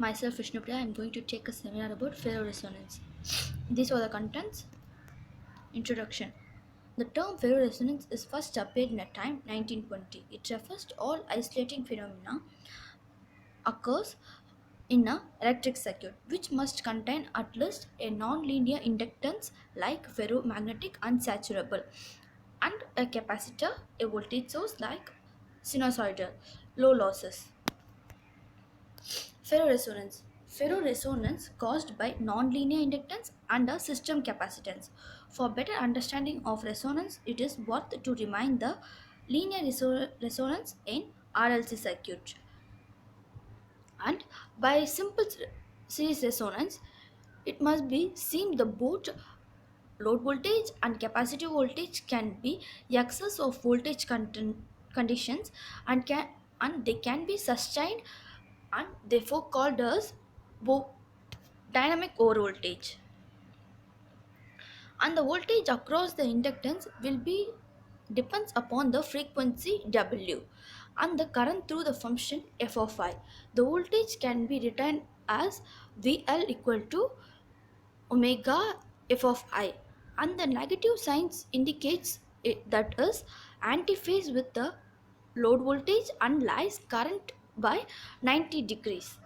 Myself, Vishnupriya, I am going to take a seminar about ferroresonance. These are the contents. Introduction. The term ferroresonance is first appeared in a time 1920. It refers to all isolating phenomena occurs in a electric circuit which must contain at least a non-linear inductance like ferromagnetic unsaturable and a capacitor, a voltage source like sinusoidal, low losses. Ferroresonance. Ferroresonance caused by nonlinear inductance and a system capacitance. For better understanding of resonance, it is worth to remind the linear resonance in RLC circuit. And by simple series resonance, it must be seen the both load voltage and capacitive voltage can be excess of voltage conditions and they can be sustained and therefore called as dynamic overvoltage. And the voltage across the inductance will be depends upon the frequency W and the current through the function f of I. The voltage can be written as VL equal to omega f of I, and the negative signs indicates that is antiphase with the load voltage and lies current by 90 degrees,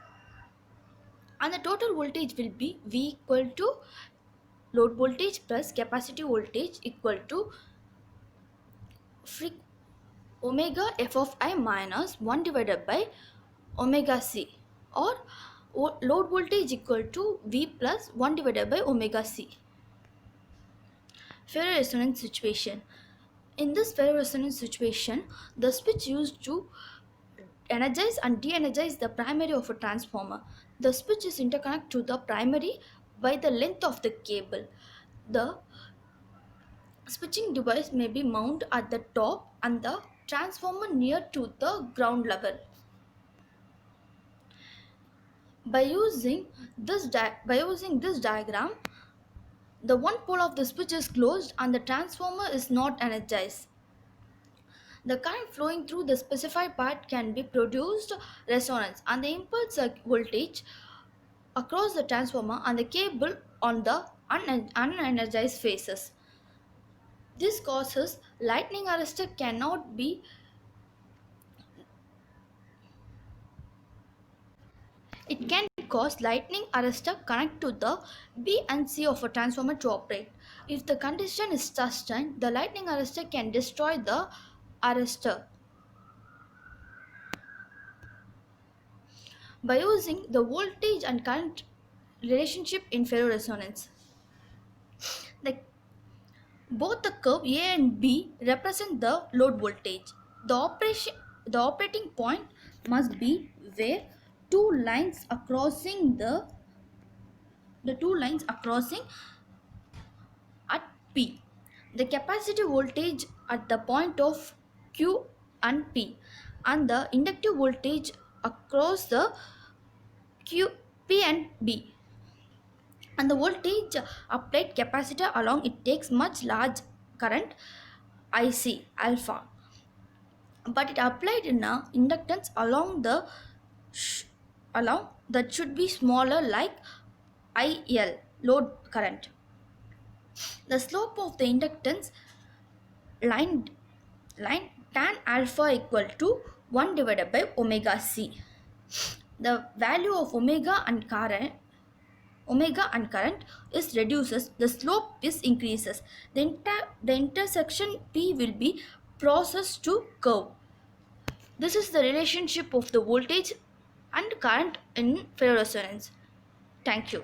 and the total voltage will be V equal to load voltage plus capacitive voltage equal to free omega f of I minus 1 divided by omega c, or load voltage equal to V plus 1 divided by omega c. Ferroresonance situation. In this ferroresonance situation, the switch used to energize and de-energize the primary of a transformer. The switch is interconnected to the primary by the length of the cable. The switching device may be mounted at the top and the transformer near to the ground level. By using this diagram, the one pole of the switch is closed and the transformer is not energized. The current flowing through the specified part can be produced resonance and the impulse voltage across the transformer and the cable on the unenergized phases. This causes lightning arrestor cannot be it can cause lightning arrestor connect to the B and C of a transformer to operate. If the condition is sustained, the lightning arrestor can destroy the arrestor. By using the voltage and current relationship in ferroresonance, the, both the curve A and B represent the load voltage. The operating point must be where two lines are crossing the two lines are crossing at P. The capacitive voltage at the point of Q and P, and the inductive voltage across the Q, P and B. And the voltage applied capacitor along it takes much large current IC alpha, but it applied in a inductance along that should be smaller like IL load current. The slope of the inductance line tan alpha equal to 1 divided by omega c. The value of omega and current is reduces, the slope is increases. The intersection P will be processed to curve. This is the relationship of the voltage and current in ferroresonance. Thank you.